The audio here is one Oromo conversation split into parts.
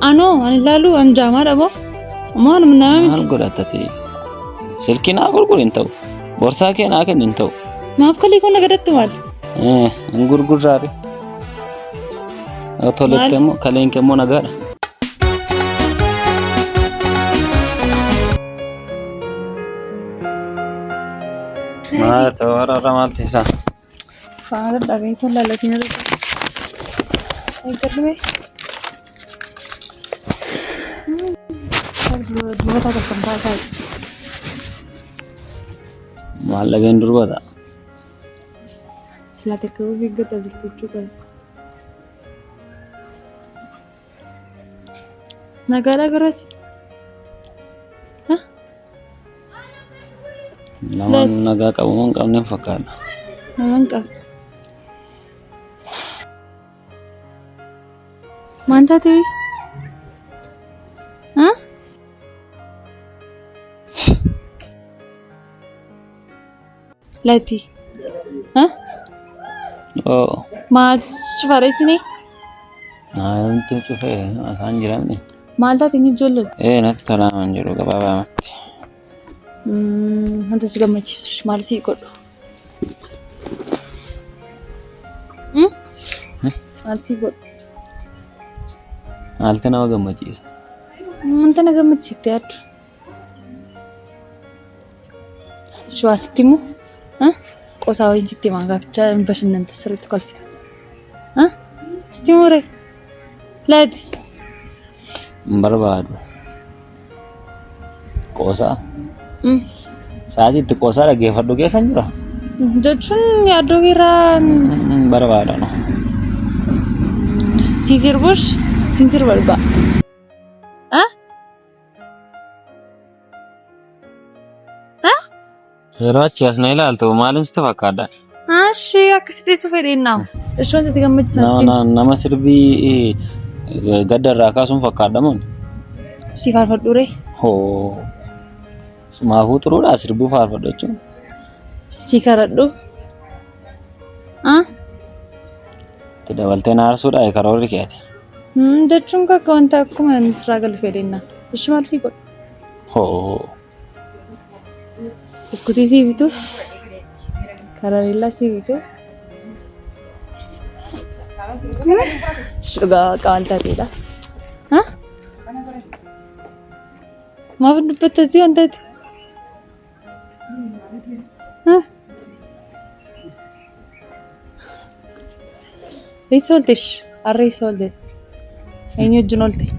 أنا لالو أنا جامعة أبو ما أنا من نامت القراتتي سلكنا غرغر انتو بورساكي ناكن انتو ما أفكر يكون قدرت مال غرغر راري أطولتمو كلين كمو نغار ما تورا رمالتي سا فاعل دغيت ولا لسين ايكلمي دغتا كنتاي مالغين دربدا سلاتكو بيغتا دلتچو نغالا غرات ها لما نغا قومون قمن فكان نمنقب مانتا تي ها لاتي ها او ما تشفاريسني انت تشوفي اسان جرامني مالتا تني جولل نتلا منجرو غبابا انت سغمتش مالسي يقول مالسي يقول مالتنا وغمتيس انت نغمتش تيات شو استيمو ها قوساوين ستيما غابچا بشن انت سرت كلفت ها استيموري لاد برباد قوسا سادي تقوسا لگے فدو کے سنجرا جچون یادو گیران برباد نو سيزير بوش سيزير ولغا ها راچ اسنيلا التو مالنس تفكادا ماشي اكسدي سفرينا ايش انت تجمع سنتي نما سربي غدر راكاسون فكادمون سيفار فدوري هو سماهو ترو اسربو فارفدچو سيكردو ها تدولتنا ارسودا يكرور كياتي دچون کا كونتا كومن ستراگل فيرينا ايش مال سيكو هو اسكوتي سي فيتو كاراريلا سي فيتو شغا قالتا تيدا ها ما بدبتتي انت ها ريسولتش الريسولد اينو جنولتي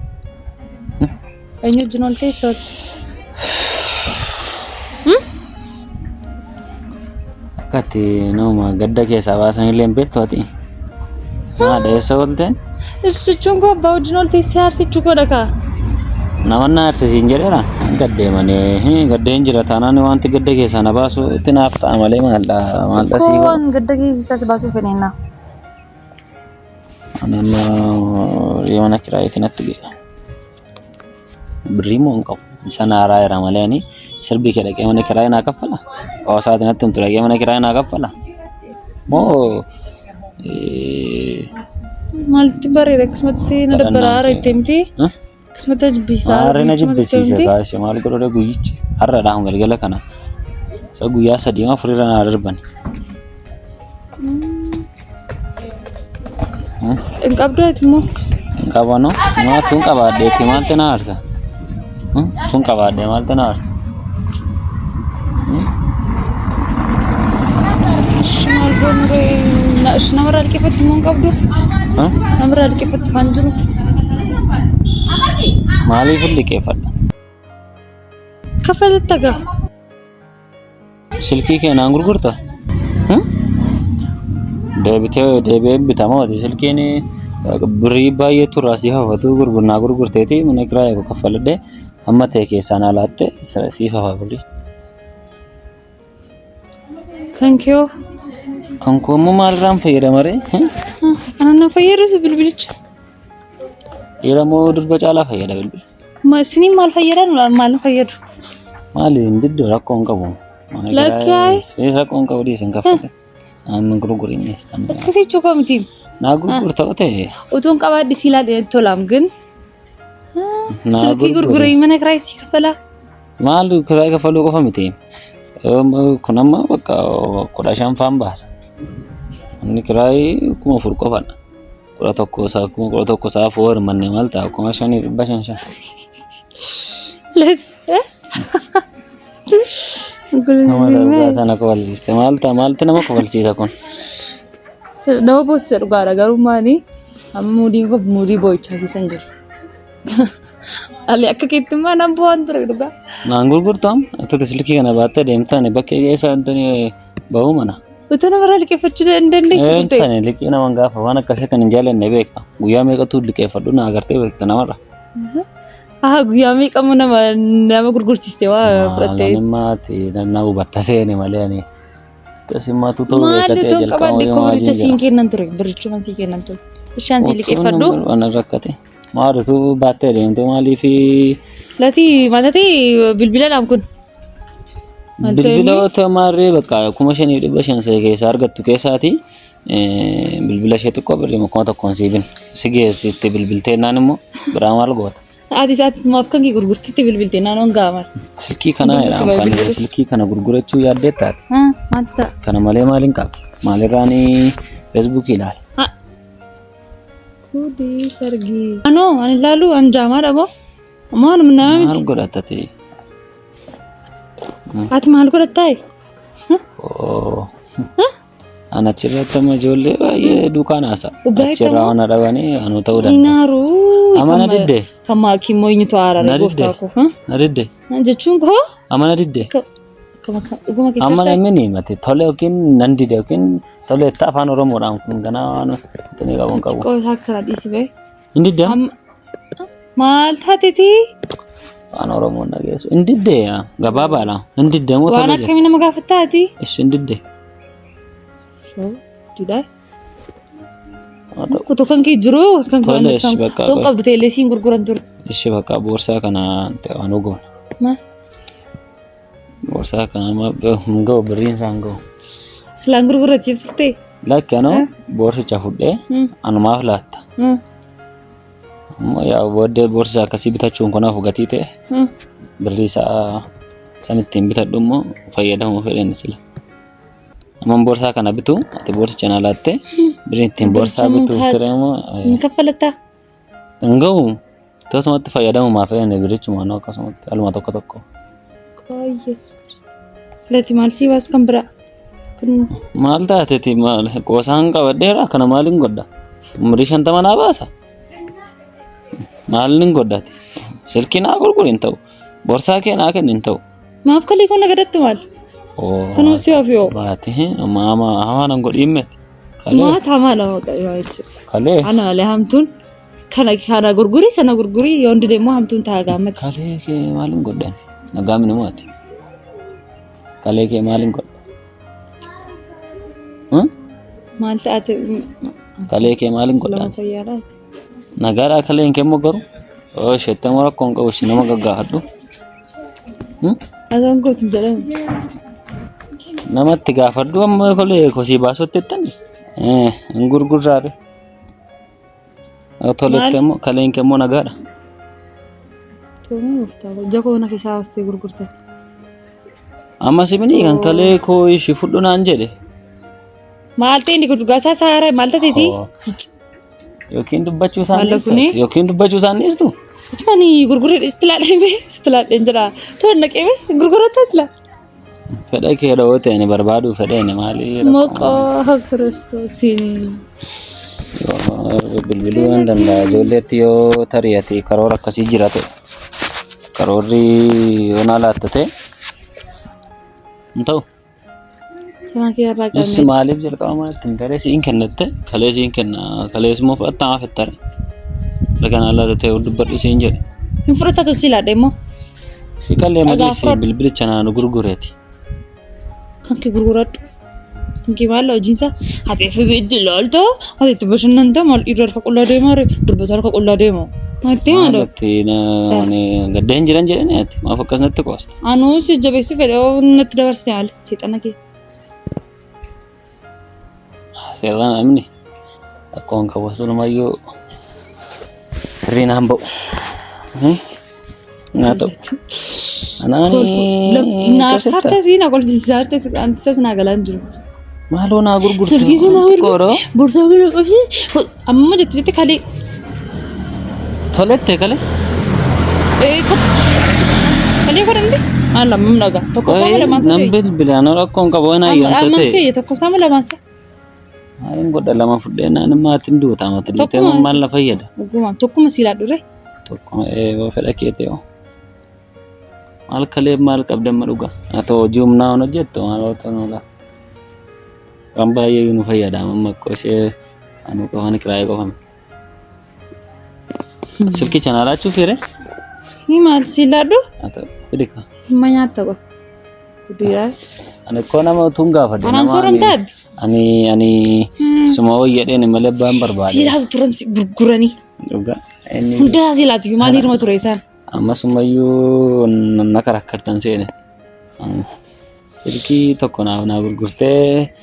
اينو جنولتي سول كاتي نوما غدا كيسا باسن لمبيتوتي ما ديسولتن الشچونغو باوجنولتي سيارسي چوكو دكا نمنا ارسينجرا غدي ماني غدين جرتانا ني وانت غدي كيسا نباسو تنافط عملي مالدا سيغو كون غدي كيسا باسو فينينا انا ما يونا كرايتي نتجي بريمونكو سنارا يرمالاني سربي كده كمان كراينا كفلا او ساعه نتم تلاقي من كراينا كفلا مو مالتي بري ركسمتي ندبر اريتمتي كسمتي بيسار ارنا جبتي باش مال كره غويچ اردا هم غلغله كنا سغويا سديما فريرنا اربن انقبدت مو انقبانو ما تون قبادتي مالتنا ارسا تون قباده مالتنا ارسا شمال بنري ناش نمر كيفت مو انقبدو نمر كيفت فانجرو مالي فل كيف كفلت تغا سلكي كان غرغرتا دبي بتامو سلكيني بري باي تراسي هفتو غرغرنا غرغرتيتي من كراي كفلده امته كيسانالات سيفا بلي كانكيو كانكو مال فيره مري انا فيرس بالبلج يلا مو دربچالا فيره بالبل ما سني مال فيره مال فيره مال اندد ركون كبو لكاي سيسكون كودي سنكفته من غرغريني كسي چوكمتي ناغرغر توته ኦቶን ቀባዲ ሲላ ቶላም ግን Silkii gurguree mana kiraa si kafala. Maal kiraa kafaluu qofa miti. Kun amma bakka 15 faan baasa. Inni kiraa kuma fur qofadha. 11 saa foor manne maal ta'a kuma 5,500. Sana kawaliste maalta nama kawalchiisa kun. Nama boosisa dhugaadha garuu maali amma mudii boo'ichaa keessan jiru. Ali akka keettummaa nan bu'aan ture dhugaa. Naan gurgurtaam ati silkii kana baattee deemtaan bakkee keessa antoni ba'uu mana. Utuu namarraa liqeeffachuu dandeessu turte. Sani liqii nama gaafa waan akkasii kan hin jaallanne beekta. Guyyaa meeqatu liqeeffadhu na agartee beekta namarra. Guyyaa meeqamu nama gurgursiiste waa fudhattee. Maati nama hubatta seeni malee ani. Akkasumaatu ta'uu beekatee jalqaba. Maali qabaadde koo biricha siin kennan ture birichuma siin kennan ture. Ishaan si liqeeffadhu. Waan rakkate. Maalitu baattee deemtu maaliifi. Lati maatati bilbiladhaan kun. Bilbiloota maarree bakka 5,500 keessa argattu keessaati bilbila ishee xiqqoo birrii kuma tokkoon siibin si geessitti bilbiltee naan immoo biraa maal goota. Ati isaatti maaf kan kee gurgurtitti bilbiltee naannoon gaamal. Silkii kana silkii kana gurgurachuu yaaddeettaati. Maaltu ta'a? Kana malee maaliin qaba? Maalirraani feesbuukii ilaali. Kudii sargii. Anoo ani ilaalu ani jaamaadha moo? Ammoo nama miti. Maal godhatate? Ati maal godhattaayi? Ana achirratti amma ijoollee baay'ee duukaan haasa. Achirraa waan dhabanii anu ta'uu danda'a. Inaaruu. Amana diddee. Kan maakii moo eenyutu haaraan gooftaa koo? Na diddee. Jechuun koo? Amana diddee. Dhuguma keessatti. Amana mini mati tole yookiin nan dide yookiin tole itti afaan Oromoodhaan kun ganaa waan ittiin qabuun qabu. Qotaa akkana dhiisi bee. Hin diddee? Maal taateeti? Waan Oromoon dhageessu. Hin diddee gabaabaadha. Hin diddee moo tole? Waan akkamii nama gaafattaati? Ishi hin diddee. Tidak. Kutu kan kee jiru kan kau tuh kau betul sih gurguran tur. Ishi bakka boorsaa kana waan ogoon. Ma. Boorsaa kana mangoo biriin saangoo. Selang gurguran cips turte. Lakkano boorsicha fudhee anumaaf laatta. Yaa booddee boorsaa akkasii bitachuun kanaaf gatii ta'e. Birrii isaa sanittiin bitadhu immoo fayyadamuu fedhan sila. Amman boorsaa kana bitu ati boorsicha na laatte birrii ittiin boorsaa bitu tiremo. Ni kaffalata. Ngau tasumatti fayyadamumaaf fedhan birichuma noo akkasumatti aluma tokko. Yesus Kristus. Lati maal si waas kan bira. Maal taateeti maal qoosaan qabadheera kana maaliin godha? Umurii 50 naa baasa. Maaliin godhati? Silkii naa gurgurin ta'u. Boorsaa kee naa kennin ta'u. Maaf kalii kun nagadattu maal? Kanu si ofio. Baati mama hawana ngodimme. Ma tamala maqayaati. Kale. Ana le hamtun kana gurguri sana gurguri yondi demo hamtun taagamet. Kale ke maalin godhan. Nagaamni mooti. Kale ke maalin godhan. Maal taate. Kale ke maalin godhan. Nagara kale ke mogaru. Shettamo rakkoon qabu si nama gaggaahadhu. Azan gootin jedhan. Namatti gaafadhu amma kolee kosii baasutti jettani. Gurgurraare. Toletti immoo kaleen immoo nagaadha. Toomii uftaa jakoo na keessaa wastee gurgurtaa. Amma simini kan kalee koo ishi fudhu naan jedhe. Maal ta'e inni gurgurgaa isaa saara maal ta'eeti? Yookiin dubbachuu isaan dhiistu? Jechuun gurguree istilaadheen jira. Toon naqee gurgurataa isla. Fedha kee dhawoote ani barbaadu fedha ani maali? Maqaa Kiristoosiin. Bilbiluu waan danda'a ijoolleetti yoo tari'ate karoora akkasii jira ta'e karoorri yoo naa laatta ta'e hin ta'u. Issi maaliif jalqaba manatti hin taree siin kennatte kalee siin kenna kalees immoo fudhattamaa fettare laganaa laata ta'e dubbadhu siin jedhe. Hin fudhatatu si laadhe immoo. Si kallee malee bilbilicha naanu gurgureeti. Kan kee gurguradhu. Kan kee maal hojiinsa ati fi biddi laalta ati itti bashannanta maal dhiirri harka qullaa deemaa ree durbata harka qullaa deemaa. Maatti maal? Ati gaddeen jiran jedhanii ati maaf akkasumatti qoosta? Anuu si jabeessi fedhe natti dabarsite maal seexana kee. Seeraan amni akkoon qabu asumayyuu sirriin hamba'u. Nyaata. Anaani. Naasarte siina qolchisaarte antisas naa galaan jiru. Maaloo naa gurgurtu. Silkii kun naa gurgurtu. Borsaa kun qabsi. Amma jettee kalee. Tolettee kalee. Kalee godhamte. Maal lammum dhagaa. Tokko saama lamaansa ta'e. Nambil bilaanoo rakkoon qabu waan ayyoon ta'e. Amma ta'e tokko saama lamaansa. Ayin godha lama fudheenaan maatiin duutaa maatiin duutee maal la fayyada. Dhugumaan tokkuma siilaa dure. Tokkuma fedha keetee oo. Maal kalee maal qabdamma dhuga. Haa ta'u hojii humnaa hona jettu maal ta'u nola. Waan baay'ee nu fayyada amma qoshee anu qofaan kiraayee qofame. Silkii chanaa laachuu feere. Ni maal siilaa dhu? Haa ta'u fidika. Himma nyaatta qo. Guddiraa. Ani koo nama utuun gaafadhe. Anaan sooramtaa abbi. Ani suma wayyadheen malee baan barbaade. Siilaatu turan gurguranii. Dhuga. Hundaa siilaatu maal hirma ture isaan. Amma sumayyuu na karakkartan seene. Silkii tokko naa gurgurtee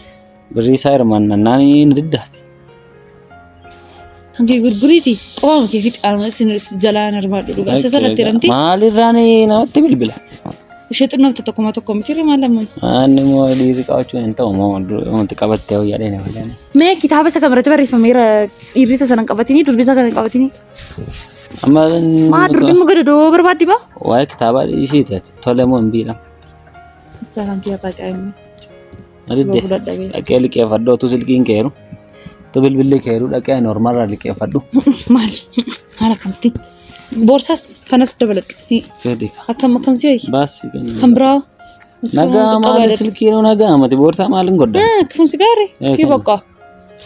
birrii isaa hirmaan naannii ni diddaate. Kan kee gurguriiti qofaama kee fixaanuma isin jalaan hirmaadhu dhugaa isa sanatti hiramti. Maalirraa namatti bilbila. Ishee xunnamte tokkuma tokko miti maal lamman. Ani moo dhiirri qabachuun hin ta'u moo wanti qabattee wayyaadheen wayyaadheen. Mee kitaaba isa kamirratti barreeffameera dhiirri isa sana qabatini durbi isa kana qabatini. Amma maa durbi mu gada doo barbaaddi ba? Waa'ee kitaaba ishiiti tole moo hin biidha. Jaalan kee irraa qaayame. Adidde dhaqee liqeeffadhu utuu silkiin keeru utuu bilbilli keeru dhaqee normaarraa liqeeffadhu. Maal haala kamti boorsas kanas dabaladhu. Fedika. Akkam si wayi. Baasi. Kan biraa. Nagaa maali silkiin nagaa mati boorsaa maaliin godha. Kun si gaari. Kii bakka.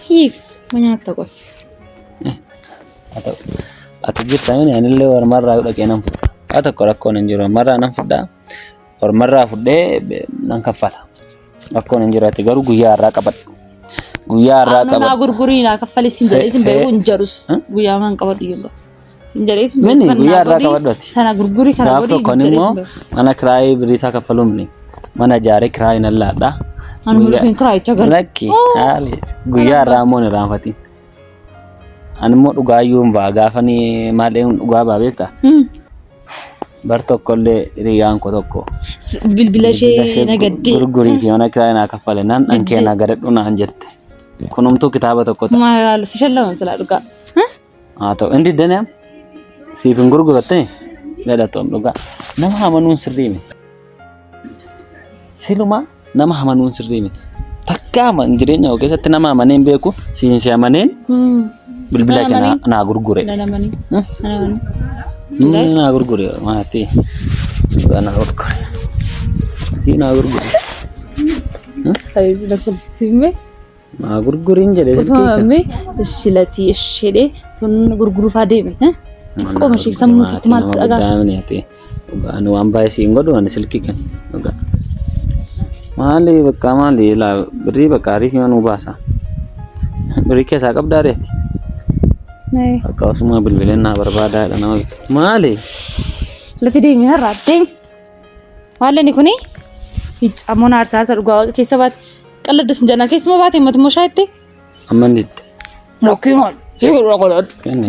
Hii ma nyaatta qoy. Ati jirtanii anillee ormarraa dhaqee nan fudha. Haa tokko rakkoon hin jiru ormarraa nan fudhaa. Ormarraa fudhee nan kaffala. Rakkoon hin jiru ati garuu guyyaa irraa qabadhu. Guyyaa irraa qabadhu. Naa gurgurii naa kaffale sin jedhee sin beeku hin jarus. Guyyaa maan qabadhu yoo sin jedhee sin beeku. Mini guyyaa irraa qabadhu ati. Sana gurgurii kana godhi. Tokkoon immoo mana kiraayee biriisaa kaffaluumni. Mana ijaaree kiraayee nan laadhaa. Anu mul'isuun kiraayicha gala. Lakki haali guyyaa irraa immoo ni raanfatiin. Ani immoo dhugaayyuu hin ba'a gaafanii maal dhugaa ba'a beektaa? Bar tokkollee hiriyyaan koo tokko. Bilbila ishee nagaddee. Gurgurii fi mana kiraayee naa kaffale nan dhankee naa gadadhu naan jette. Kunumtuu kitaaba tokko ta'a. Maal si shallaman silaa dhugaa. Haa ta'u inni dandeenya siif hin gurguratte gadatoom dhugaa. Nama amanuun sirrii miti. Silumaa nama amanuun sirrii miti. Takka jireenya koo keessatti nama amaneen beeku siinsi amaneen bilbila kana naa gurgure. Naa gurgure maatii. Naa gurgure. Naa gurgure. Ayi lakkoofsimme. Naa gurguriin jedhee silkii. Osoo shilatii ishee tun gurguruufaa deeme. Qooma ishee sammuu kitti maaltu dhagaa. Ani waan baay'ee siin godhu ani silkii kenna. Maali bakka maali laa birrii bakka ariif manuu baasa. Birrii keessaa qabdaa reeti. Akka osuma bilbileen naa barbaadaadha nama maali? Lati deemee irraa deemi. Maalani kuni? Hiccamoon aarsaa dhugaa keessa baate qalladda sin jannaa keessuma baate matumoo shaayitte? Amma hin didde. Lakkii maal? Fiigurraa godhadhu. Kenne.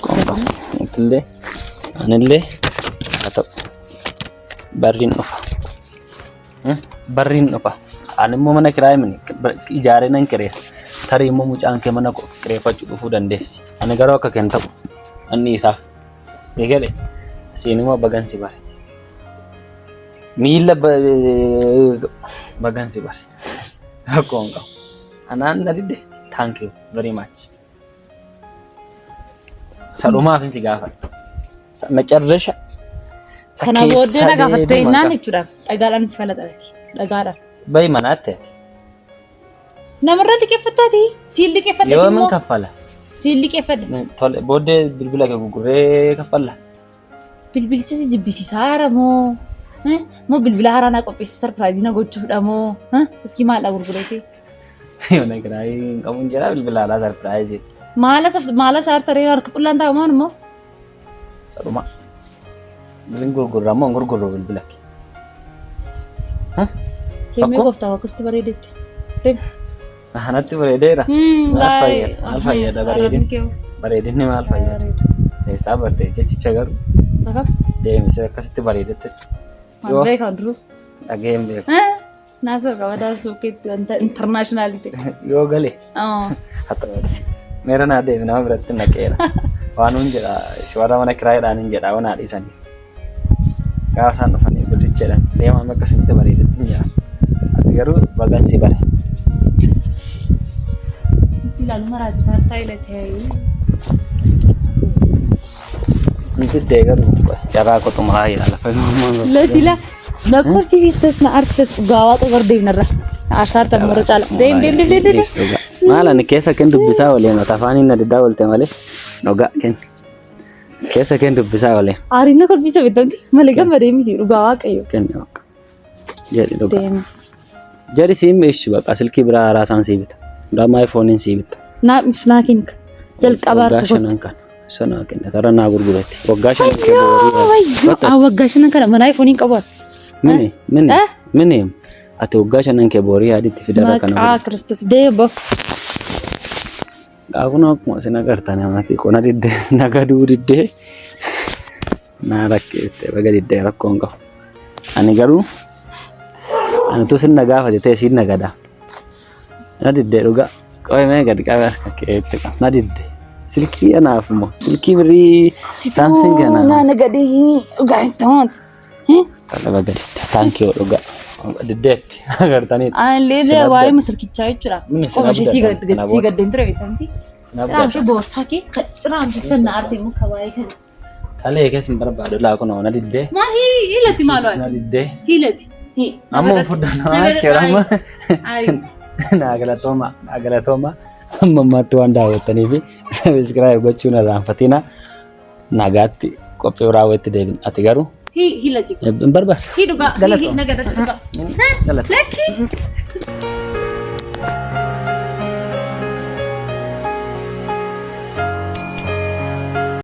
Qoonqa. Antillee anillee haa ta'u barriin dhufa. Barriin dhufa. Ani immoo mana kiraayee mini ijaaree nan kireessa. Tarii immoo mucaan kee mana kireeffachuu dhufuu dandeessi. Ani garuu akka kennu ta'u anni isaaf. Eegale siin immoo bagansi bare. Miila bagansi bare. Rakkoon qabu. Anaan na didde thank you very much. Sadhumaaf hin si gaafadha. Macarrasha. Kana booddee na gaafattee innaan jechuudha. Dhagaadhaan si falaxalati. Dhagaadhaan. Bayi manaatti ati. Namarraa liqeeffattaati. Siin liqeeffadhe immoo. Yoo min kaffala. Siin liqeeffadhe. Tole booddee bilbila kee gurguree kaffalla. Bilbilicha si jibbisiisaa haara moo? Moo bilbila haaraa naa qopheessite sarpiraayizii na gochuudha moo? Iskii maal gurgureete? Yoo na kiraayee hin qabuun jira bilbila haaraa sarpiraayizii. Maala saartaree harka qullaan taa'amaan immoo? Sadhuma. Bilin gurgurraa moo gurgurru bilbila kee? Deemee gooftaa akkasitti bareedetti. Anatti bareedeera. Maal fayyada bareedinni? Bareedinni maal fayyada? eessaa barte jechicha garuu Bakka deemisee akkasitti bareedetti waan beekan duru. dhageen beeku. Naasoo qabataa suuqiitti wanta intarnaashinaali ta'e. Yoo galee meera naa deemi nama biratti naqeera. Waan hun jedha warra mana kiraayidhaan hin jedha waan haadhiisanii. Gaafa isaan dhufanii guddicheedhaan deemaa akkasitti bareedetti hin jira. Ati garuu bagansi bare. Si ilaalu maraachaa taa'ila ta'ee. Intiddee garuu jaraa qotumaa ilaala. Latila nakkorfisiistas na arsitas gaawaa xagar deemnarra. Aarsaartan mara caala. Deem. Maal ani keessa keen dubbisaa olee mata afaan inni adda oolte malee dhugaa keen keessa keen dubbisaa olee. Aariin nakkorfisa beektamti malee gammadee miti dhugaa waaqayyo. Keen akka jedhi dhugaa. Jari siim eeshi baqa silkii biraa haaraasaan sii bita. Ndaamaa iPhone sii bita. Naa kenka jalqabaa tokko. Sana kenna tara naa gurguratti waggaa 5 kee boorii. Waggaa 5 kana mana iPhone qabaat. Mini ati waggaa 5 kee boorii yaaditti fidara kana. Maqaa Kiristoos deebo. Gaafuma akkuma isin agartan amati qona diddee nagaduu diddee naa rakkeessite baga diddee rakkoon qabu. Ani garuu ani tu sin nagaafate ta'e sin nagada. Na diddee dhugaa qoyimee gadi qabee harka keetti qaba. Na diddee. Silkii anaaf immoo silkii birrii Samsung anaaf. Naa nagadee dhugaa hin ta'uun. Talaba gadi taankii oo dhugaa. Diddeetti agartaniitti. Aanillee waa'ee masarkichaa jechuudha. Qoma ishee sii gaddeen ture beektamti. Ciraamshee boorsaa kee ciraamshee kan na aarsee muka waa'ee kan. Kalee keessa hin barbaadu laakuna na diddee. Maal hiilatti maal waa'ee? Na diddee. Hiilatti. Amma fudhan nama keerama. Nagalatooma. Amma ammaatti waan daawwattaniif sabiskiraayib gochuun irraanfatina nagaatti qophii raawwatti deebin. Ati garuu hiilatti. Hin barbaadu. Hii dhugaa. Hii nagadatti dhugaa. Lakki.